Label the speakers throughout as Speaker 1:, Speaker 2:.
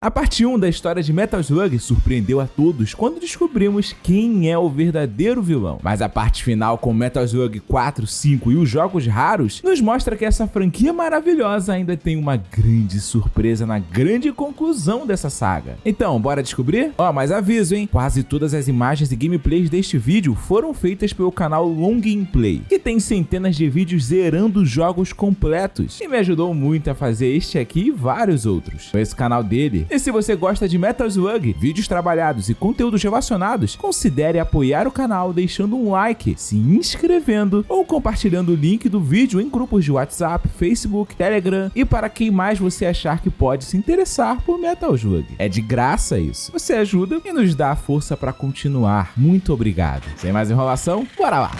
Speaker 1: A parte 1 da história de Metal Slug surpreendeu a todos quando descobrimos quem é o verdadeiro vilão. Mas a parte final com Metal Slug 4, 5 e os jogos raros nos mostra que essa franquia maravilhosa ainda tem uma grande surpresa na grande conclusão dessa saga. Então, bora descobrir? Mas aviso, hein? Quase todas as imagens e gameplays deste vídeo foram feitas pelo canal Longin Play, que tem centenas de vídeos zerando jogos completos e me ajudou muito a fazer este aqui e vários outros. Com esse canal dele. E se você gosta de Metal Slug, vídeos trabalhados e conteúdos relacionados, considere apoiar o canal deixando um like, se inscrevendo ou compartilhando o link do vídeo em grupos de WhatsApp, Facebook, Telegram e para quem mais você achar que pode se interessar por Metal Slug. É de graça isso. Você ajuda e nos dá a força para continuar. Muito obrigado. Sem mais enrolação, bora lá!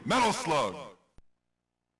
Speaker 2: Metal Slug.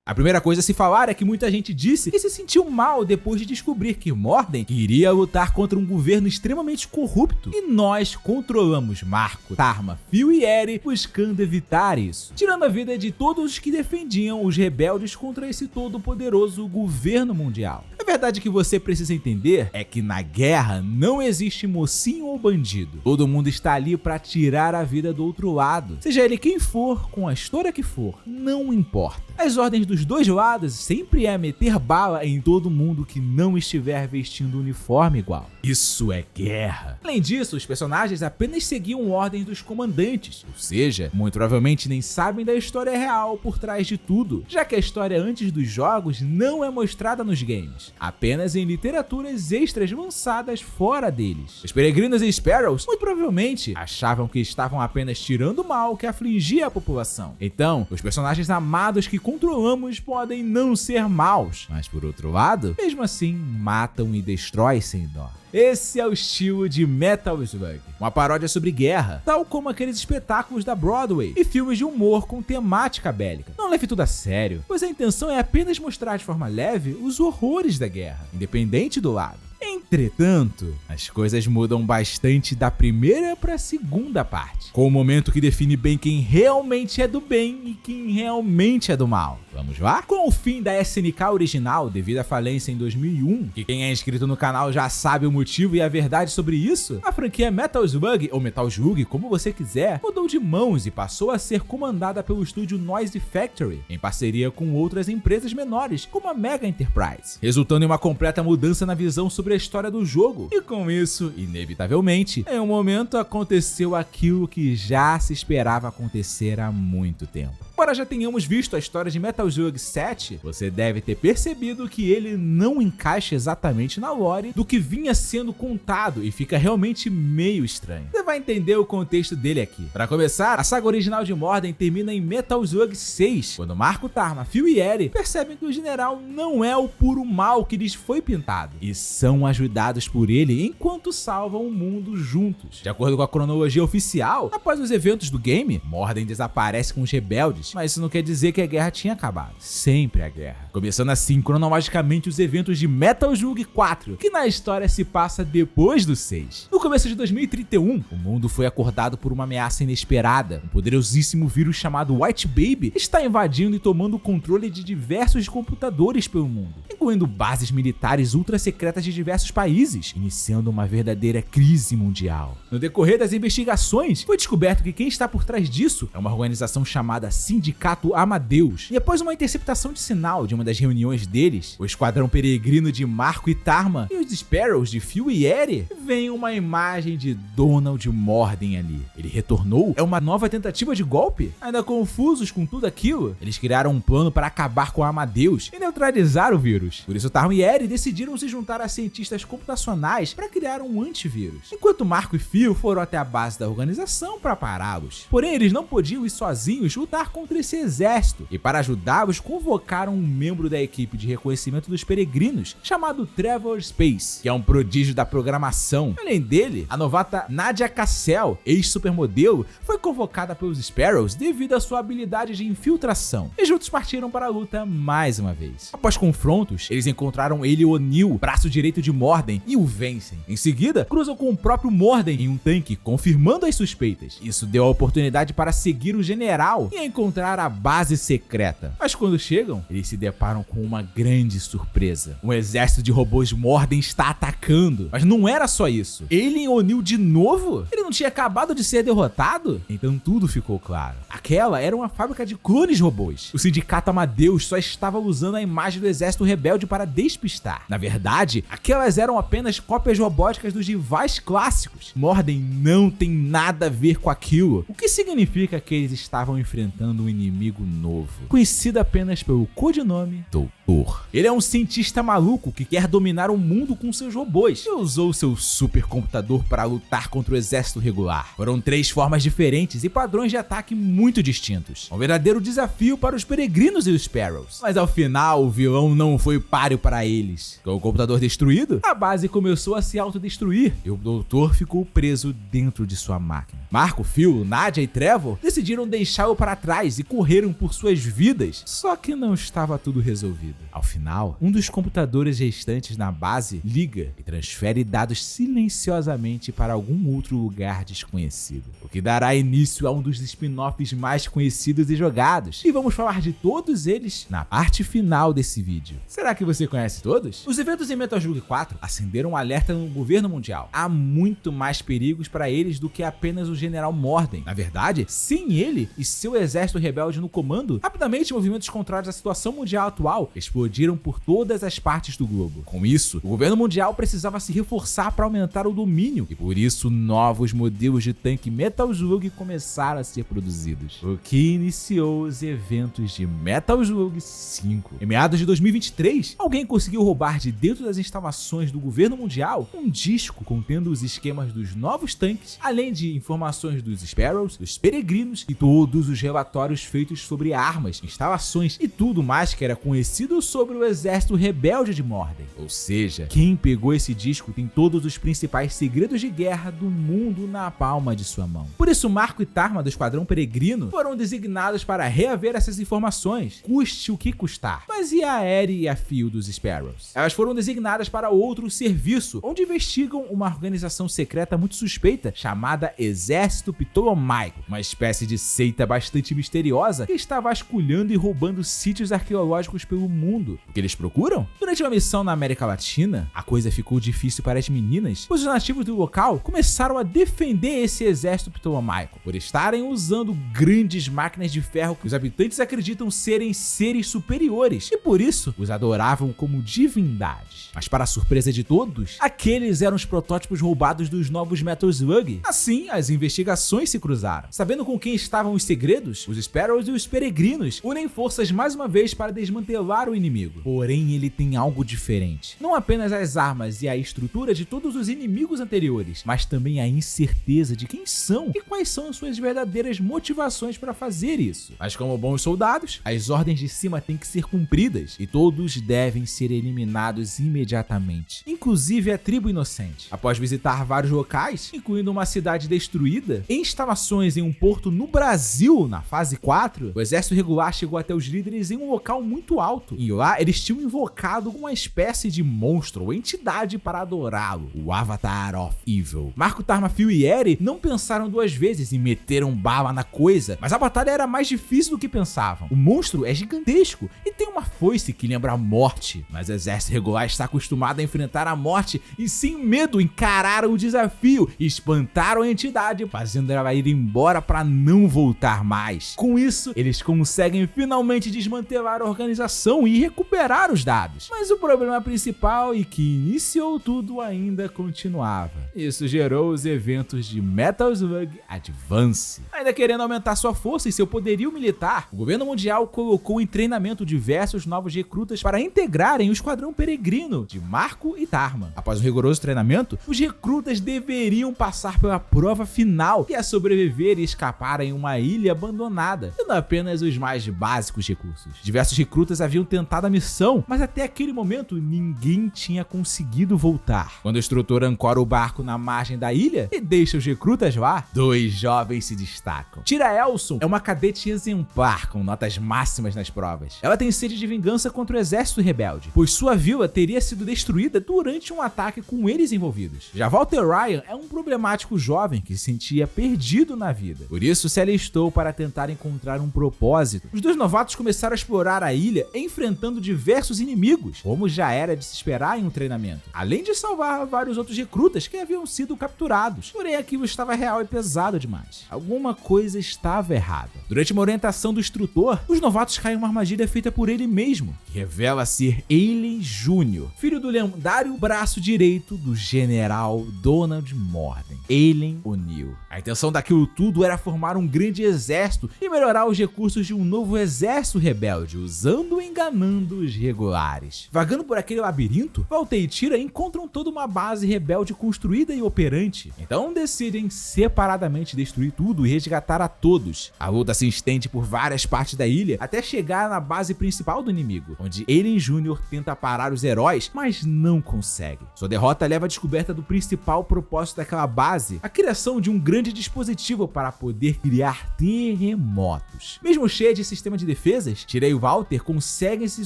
Speaker 1: A primeira coisa a se falar é que muita gente disse que se sentiu mal depois de descobrir que Mordin iria lutar contra um governo extremamente corrupto. E nós controlamos Marco, Tarma, Phil e Eri buscando evitar isso, tirando a vida de todos os que defendiam os rebeldes contra esse todo-poderoso governo mundial. A verdade que você precisa entender é que na guerra não existe mocinho ou bandido. Todo mundo está ali para tirar a vida do outro lado. Seja ele quem for, com a história que for, não importa. As ordens dos dois lados sempre é meter bala em todo mundo que não estiver vestindo um uniforme igual. Isso é guerra. Além disso, os personagens apenas seguiam ordens dos comandantes, ou seja, muito provavelmente nem sabem da história real por trás de tudo, já que a história antes dos jogos não é mostrada nos games, apenas em literaturas extras lançadas fora deles. Os peregrinos e Sparrows muito provavelmente achavam que estavam apenas tirando o mal que afligia a população. Então, os personagens amados que controlamos podem não ser maus, mas por outro lado, mesmo assim, matam e destroem sem dó. Esse é o estilo de Metal Slug, uma paródia sobre guerra, tal como aqueles espetáculos da Broadway e filmes de humor com temática bélica. Não leve tudo a sério, pois a intenção é apenas mostrar de forma leve os horrores da guerra, independente do lado. Entretanto, as coisas mudam bastante da primeira para a segunda parte, com o momento que define bem quem realmente é do bem e quem realmente é do mal. Vamos lá? Com o fim da SNK original devido à falência em 2001, que quem é inscrito no canal já sabe o motivo e a verdade sobre isso, a franquia Metal Slug, ou Metal Slug, como você quiser, mudou de mãos e passou a ser comandada pelo estúdio Noise Factory, em parceria com outras empresas menores, como a Mega Enterprise, resultando em uma completa mudança na visão sobre a história do jogo. E com isso, inevitavelmente, em um momento aconteceu aquilo que já se esperava acontecer há muito tempo. Embora já tenhamos visto a história de Metal Slug 7, você deve ter percebido que ele não encaixa exatamente na lore do que vinha sendo contado e fica realmente meio estranho. Você vai entender o contexto dele aqui. Para começar, a saga original de Mordin termina em Metal Slug 6, quando Marco, Tarma, Phil e Eri percebem que o general não é o puro mal que lhes foi pintado, e são ajudados por ele enquanto salvam o mundo juntos. De acordo com a cronologia oficial, após os eventos do game, Mordin desaparece com os rebeldes, mas isso não quer dizer que a guerra tinha acabado. Sempre a guerra. Começando assim, cronologicamente, os eventos de Metal Slug 4, que na história se passa depois do 6. No começo de 2031, o mundo foi acordado por uma ameaça inesperada. Um poderosíssimo vírus chamado White Baby está invadindo e tomando o controle de diversos computadores pelo mundo, incluindo bases militares ultra secretas de diversos países, iniciando uma verdadeira crise mundial. No decorrer das investigações, foi descoberto que quem está por trás disso é uma organização chamada Sindicato Amadeus, e após uma interceptação de sinal de uma das reuniões deles, o esquadrão peregrino de Marco e Tarma e os Sparrows de Phil e Eri, vem uma imagem de Donald Mordin ali. Ele retornou? É uma nova tentativa de golpe? Ainda confusos com tudo aquilo, eles criaram um plano para acabar com a Amadeus e neutralizar o vírus. Por isso Tarma e Eri decidiram se juntar a cientistas computacionais para criar um antivírus, enquanto Marco e Phil foram até a base da organização para pará-los. Porém, eles não podiam ir sozinhos lutar contra esse exército, e para ajudá-los convocaram um membro da equipe de reconhecimento dos peregrinos, chamado Trevor Space, que é um prodígio da programação. Além dele, a novata Nadia Cassel, ex-supermodelo, foi convocada pelos Sparrows devido à sua habilidade de infiltração, e juntos partiram para a luta mais uma vez. Após confrontos, eles encontraram ele e O'Neill, braço direito de Mordin, e o vencem. Em seguida, cruzam com o próprio Mordin em um tanque, confirmando as suspeitas. Isso deu a oportunidade para seguir o general e encontrar encontrar a base secreta. Mas quando chegam, eles se deparam com uma grande surpresa. Um exército de robôs Morden está atacando. Mas não era só isso. Alien O'Neill de novo? Ele não tinha acabado de ser derrotado? Então tudo ficou claro. Aquela era uma fábrica de clones robôs. O sindicato Amadeus só estava usando a imagem do exército rebelde para despistar. Na verdade, aquelas eram apenas cópias robóticas dos rivais clássicos. Morden não tem nada a ver com aquilo, o que significa que eles estavam enfrentando um inimigo novo, conhecido apenas pelo codinome Doutor. Ele é um cientista maluco que quer dominar o mundo com seus robôs e usou seu supercomputador para lutar contra o exército regular. Foram 3 formas diferentes e padrões de ataque muito distintos. Um verdadeiro desafio para os peregrinos e os Sparrows. Mas ao final, o vilão não foi páreo para eles. Com o computador destruído, a base começou a se autodestruir e o Doutor ficou preso dentro de sua máquina. Marco, Phil, Nadia e Trevor decidiram deixá-lo para trás e correram por suas vidas. Só que não estava tudo resolvido. Ao final, um dos computadores restantes na base liga e transfere dados silenciosamente para algum outro lugar desconhecido, o que dará início a um dos spin-offs mais conhecidos e jogados. E vamos falar de todos eles na parte final desse vídeo. Será que você conhece todos? Os eventos em Metal Slug 4 acenderam um alerta no governo mundial. Há muito mais perigos para eles do que apenas o General Morden. Na verdade, sem ele e seu exército rebelde no comando, rapidamente movimentos contrários à situação mundial atual explodiram por todas as partes do globo. Com isso, o governo mundial precisava se reforçar para aumentar o domínio, e por isso novos modelos de tanque Metal Slug começaram a ser produzidos, o que iniciou os eventos de Metal Slug 5. Em meados de 2023, alguém conseguiu roubar de dentro das instalações do governo mundial um disco contendo os esquemas dos novos tanques, além de informações dos Sparrows, dos peregrinos e todos os relatórios feitos sobre armas, instalações e tudo mais que era conhecido sobre o exército rebelde de Morden. Ou seja, quem pegou esse disco tem todos os principais segredos de guerra do mundo na palma de sua mão. Por isso, Marco e Tarma do Esquadrão Peregrino foram designados para reaver essas informações, custe o que custar. Mas e a Eri e a Phil dos Sparrows? Elas foram designadas para outro serviço, onde investigam uma organização secreta muito suspeita chamada Exército Ptolomaico, uma espécie de seita bastante misteriosa que está vasculhando e roubando sítios arqueológicos pelo mundo. O que eles procuram? Durante uma missão na América Latina, a coisa ficou difícil para as meninas, pois os nativos do local começaram a defender esse exército ptolomaico por estarem usando grandes máquinas de ferro que os habitantes acreditam serem seres superiores e por isso os adoravam como divindades. Mas para a surpresa de todos, aqueles eram os protótipos roubados dos novos Metal Slug. Assim, as investigações se cruzaram. Sabendo com quem estavam os segredos, os Sparrows e os Peregrinos unem forças mais uma vez para desmantelar o inimigo. Porém, ele tem algo diferente. Não apenas as armas e a estrutura de todos os inimigos anteriores, mas também a incerteza de quem são e quais são as suas verdadeiras motivações para fazer isso. Mas como bons soldados, as ordens de cima têm que ser cumpridas e todos devem ser eliminados imediatamente, inclusive a tribo inocente. Após visitar vários locais, incluindo uma cidade destruída, e instalações em um porto no Brasil, na fase 4, o exército regular chegou até os líderes em um local muito alto, e lá eles tinham invocado uma espécie de monstro ou entidade para adorá-lo, o Avatar of Evil. Marco, Tarma, Phil e Eri não pensaram 2 vezes e meteram bala na coisa, mas a batalha era mais difícil do que pensavam. O monstro é gigantesco e tem uma foice que lembra a morte, mas o exército regular está acostumado a enfrentar a morte e sem medo encararam o desafio e espantaram a entidade, fazendo ela ir embora para não voltar mais. Com isso, eles conseguem finalmente desmantelar a organização e recuperar os dados. Mas o problema principal e que iniciou tudo ainda continuava. Isso gerou os eventos de Metal Slug Advance. Ainda querendo aumentar sua força e seu poderio militar, o governo mundial colocou em treinamento diversos novos recrutas para integrarem o Esquadrão Peregrino de Marco e Tarma. Após um rigoroso treinamento, os recrutas deveriam passar pela prova final, que é sobreviver e escapar em uma ilha abandonada, tendo apenas os mais básicos recursos. Diversos recrutas haviam tentado tentado a missão, mas até aquele momento ninguém tinha conseguido voltar. Quando o instrutor ancora o barco na margem da ilha e deixa os recrutas lá, 2 jovens se destacam. Tira Elson é uma cadete exemplar com notas máximas nas provas. Ela tem sede de vingança contra o exército rebelde, pois sua vila teria sido destruída durante um ataque com eles envolvidos. Já Walter Ryan é um problemático jovem que se sentia perdido na vida. Por isso se alistou para tentar encontrar um propósito. Os 2 novatos começaram a explorar a ilha enfrentando diversos inimigos, como já era de se esperar em um treinamento, além de salvar vários outros recrutas que haviam sido capturados. Porém aquilo estava real e pesado demais. Alguma coisa estava errada. Durante uma orientação do instrutor, os novatos caem em uma armadilha feita por ele mesmo, que revela ser Ailyn Jr., filho do lendário braço direito do general Donald Morden, Ailyn O'Neill. A intenção daquilo tudo era formar um grande exército e melhorar os recursos de um novo exército rebelde, usando e enganando os regulares. Vagando por aquele labirinto, Walter e Tira encontram toda uma base rebelde construída e operante. Então decidem separadamente destruir tudo e resgatar a todos. A luta se estende por várias partes da ilha até chegar na base principal do inimigo, onde Ailyn Jr. tenta parar os heróis, mas não consegue. Sua derrota leva à descoberta do principal propósito daquela base, a criação de um grande dispositivo para poder criar terremotos. Mesmo cheia de sistema de defesas, Tira e Walter conseguem se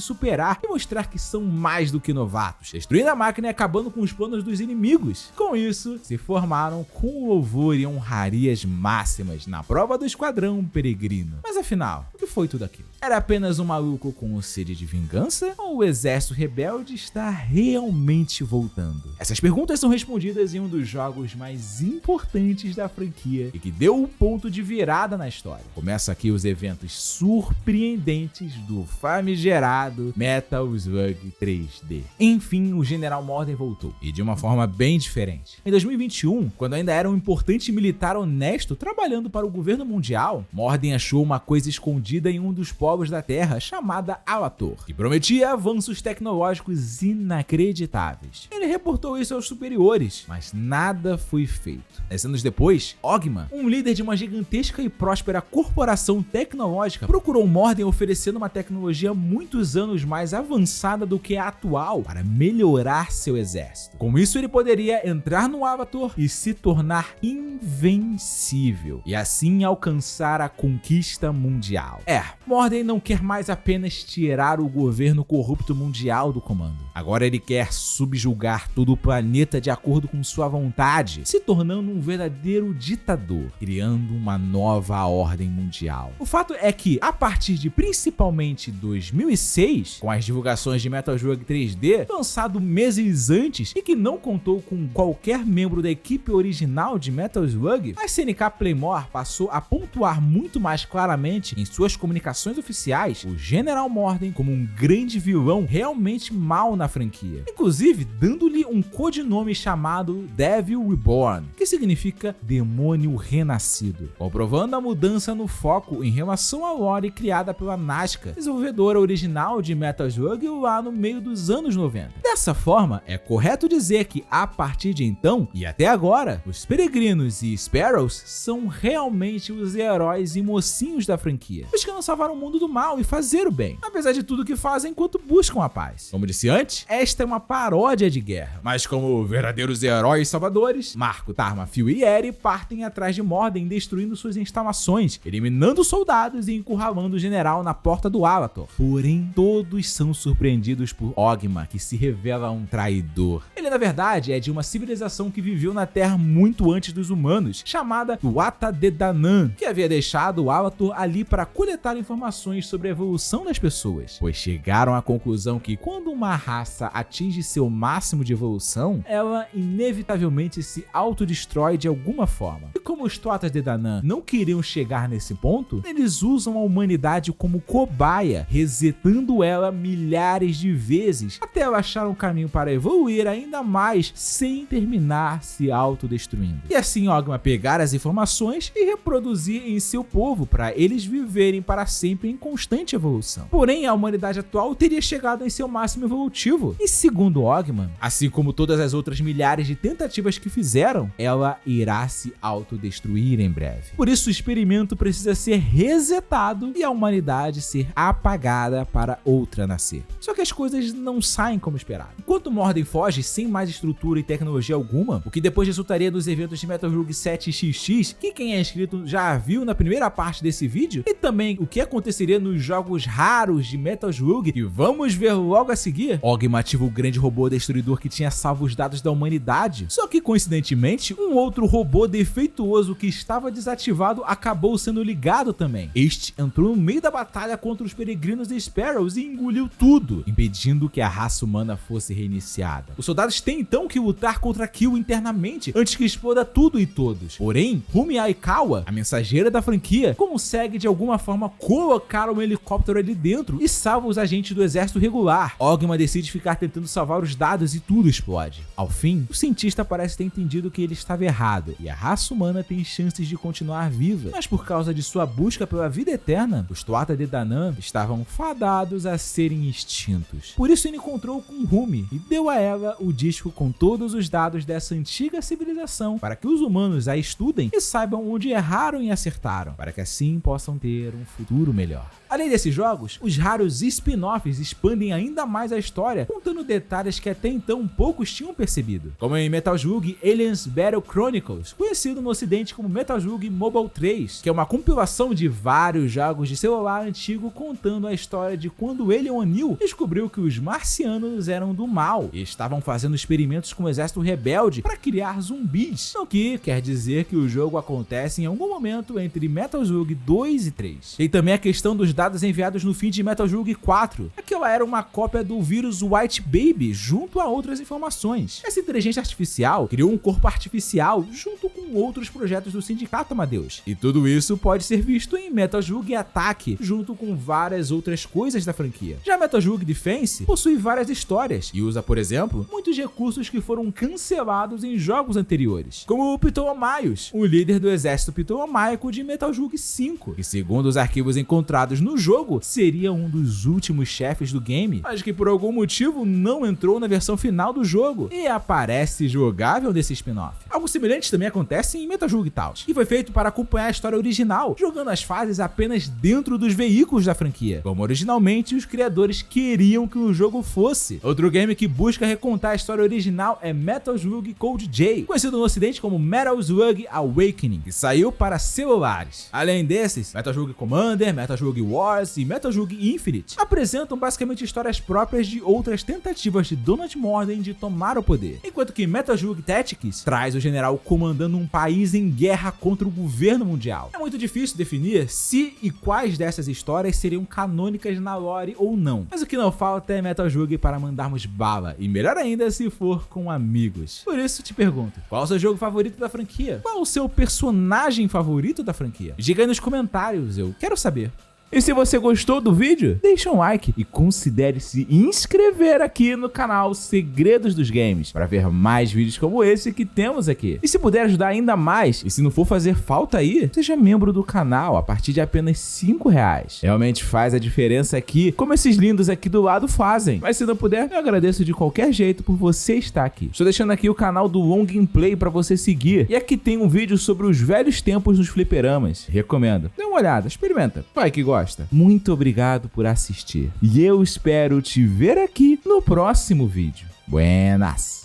Speaker 1: superar e mostrar que são mais do que novatos, destruindo a máquina e acabando com os planos dos inimigos. Com isso, se formaram com louvor e honrarias máximas na prova do Esquadrão Peregrino. Mas afinal, o que foi tudo aquilo? Era apenas um maluco com sede de vingança? Ou o exército rebelde está realmente voltando? Essas perguntas são respondidas em um dos jogos mais importantes da franquia e que deu o ponto de virada na história. Começa aqui os eventos surpreendentes do famigerado Metal Slug 3D. Enfim, o General Morden voltou, e de uma forma bem diferente. Em 2021, quando ainda era um importante militar honesto trabalhando para o governo mundial, Morden achou uma coisa escondida em um dos povos da Terra chamada Alator, que prometia avanços tecnológicos inacreditáveis. Ele reportou isso aos superiores, mas nada foi feito. 10 anos depois, Ogma, um líder de uma gigantesca e próspera corporação tecnológica, procurou Morden oferecendo uma tecnologia muitos anos mais avançada do que a atual para melhorar seu exército. Com isso, ele poderia entrar no Alator e se tornar invencível, e assim alcançar a conquista mundial. Morden não quer mais apenas tirar o governo corrupto mundial do comando. Agora ele quer subjugar todo o planeta de acordo com sua vontade, se tornando um verdadeiro ditador, criando uma nova ordem mundial. O fato é que, a partir de principalmente 2006, com as divulgações de Metal Slug 3D, lançado meses antes e que não contou com qualquer membro da equipe original de Metal Slug, a SNK Playmore passou a pontuar muito mais claramente em suas comunicações oficiais o General Morden como um grande vilão realmente mau na franquia, inclusive dando-lhe um codinome chamado Devil Reborn, que significa demônio renascido, comprovando a mudança no foco em relação à lore criada pela Nazca, desenvolvedora original de Metal Slug lá no meio dos anos 90. Dessa forma, é correto dizer que a partir de então e até agora, os Peregrinos e Sparrows são realmente os heróis e mocinhos da franquia, buscando salvar o mundo do mal e fazer o bem, apesar de tudo que fazem enquanto buscam a paz. Como disse antes, esta é uma paródia de guerra, mas como verdadeiros heróis salvadores, Marco, Tarma, Phil e Eri partem atrás de Morden, destruindo suas instalações, eliminando soldados e encurralando o general na porta do Alator. Porém, todos são surpreendidos por Ogma, que se revela um traidor. Ele, na verdade, é de uma civilização que viveu na Terra muito antes dos humanos, chamada Tuatha De Danann, que havia deixado o Alator ali para coletar informações sobre a evolução das pessoas, pois chegaram à conclusão que quando uma raça atinge seu máximo de evolução, ela inevitavelmente se autodestrói de alguma forma. E como os Tuatha De Danann não queriam chegar nesse ponto, eles usam a humanidade como cobaia, resetando ela milhares de vezes, até ela achar um caminho para evoluir ainda mais, sem terminar se autodestruindo. E assim Ogma pegar as informações e reproduzir em seu povo, para eles viverem para sempre em constante evolução. Porém, a humanidade atual teria chegado em seu máximo evolutivo, e segundo Ogma, assim como todas as outras milhares de tentativas que fizeram, ela irá se autodestruir em breve. Por isso o experimento precisa ser resetado e a humanidade ser apagada para para outra nascer. Só que as coisas não saem como esperado. Enquanto Morden foge sem mais estrutura e tecnologia alguma, o que depois resultaria dos eventos de Metal Slug 7XX, que quem é inscrito já viu na primeira parte desse vídeo, e também o que aconteceria nos jogos raros de Metal Slug, que vamos ver logo a seguir, Ogma ativa o grande robô destruidor que tinha salvo os dados da humanidade, só que coincidentemente, um outro robô defeituoso que estava desativado acabou sendo ligado também. Este entrou no meio da batalha contra os peregrinos de Sparrows e engoliu tudo, impedindo que a raça humana fosse reiniciada. Os soldados têm então que lutar contra Kill internamente antes que exploda tudo e todos. Porém, Rumi Aikawa, a mensageira da franquia, consegue de alguma forma colocar um helicóptero ali dentro e salva os agentes do exército regular. Ogma decide ficar tentando salvar os dados e tudo explode. Ao fim, o cientista parece ter entendido que ele estava errado e a raça humana tem chances de continuar viva, mas por causa de sua busca pela vida eterna, os Tuatha De Danann estavam fadados a serem extintos. Por isso ele encontrou com Rumi e deu a ela o disco com todos os dados dessa antiga civilização para que os humanos a estudem e saibam onde erraram e acertaram, para que assim possam ter um futuro melhor. Além desses jogos, os raros spin-offs expandem ainda mais a história, contando detalhes que até então poucos tinham percebido, como em Metal Slug Aliens Battle Chronicles, conhecido no ocidente como Metal Slug Mobile 3, que é uma compilação de vários jogos de celular antigo contando a história de quando Alien O'Neill descobriu que os marcianos eram do mal e estavam fazendo experimentos com o exército rebelde para criar zumbis, o que quer dizer que o jogo acontece em algum momento entre Metal Slug 2 e 3. Tem também a questão dos dados enviados no fim de Metal Slug 4. Aquela era uma cópia do vírus White Baby, junto a outras informações. Essa inteligência artificial criou um corpo artificial junto com outros projetos do Sindicato Amadeus. E tudo isso pode ser visto em Metal Slug Attack, junto com várias outras coisas da franquia. Já Metal Slug Defense possui várias histórias e usa, por exemplo, muitos recursos que foram cancelados em jogos anteriores, como o Ptolomaios, o líder do exército ptolomaico de Metal Slug 5, que segundo os arquivos encontrados no jogo, seria um dos últimos chefes do game, mas que por algum motivo não entrou na versão final do jogo e aparece jogável nesse spin-off. Algo semelhante também acontece em Metal Slug Taunt, que foi feito para acompanhar a história original, jogando as fases apenas dentro dos veículos da franquia, como originalmente os criadores queriam que o jogo fosse. Outro game que busca recontar a história original é Metal Slug Code J, conhecido no ocidente como Metal Slug Awakening, que saiu para celulares. Além desses, Metal Slug Commander, Metal Slug Wars e Metal Slug Infinite apresentam basicamente histórias próprias de outras tentativas de Donald Morden de tomar o poder, enquanto que Metal Slug Tactics traz o general comandando um país em guerra contra o governo mundial. É muito difícil definir se e quais dessas histórias seriam canônicas na lore ou não, mas o que não falta é Metal Slug para mandarmos bala, e melhor ainda se for com amigos. Por isso te pergunto, qual o seu jogo favorito da franquia? Qual o seu personagem favorito da franquia? Diga aí nos comentários, eu quero saber. E se você gostou do vídeo, deixa um like e considere se inscrever aqui no canal Segredos dos Games para ver mais vídeos como esse que temos aqui. E se puder ajudar ainda mais, e se não for fazer falta aí, seja membro do canal a partir de apenas R$5. Realmente faz a diferença aqui, como esses lindos aqui do lado fazem. Mas se não puder, eu agradeço de qualquer jeito por você estar aqui. Estou deixando aqui o canal do Long Gameplay para você seguir. E aqui tem um vídeo sobre os velhos tempos nos fliperamas. Recomendo. Dê uma olhada, experimenta. Vai que gosta. Muito obrigado por assistir e eu espero te ver aqui no próximo vídeo. Buenas!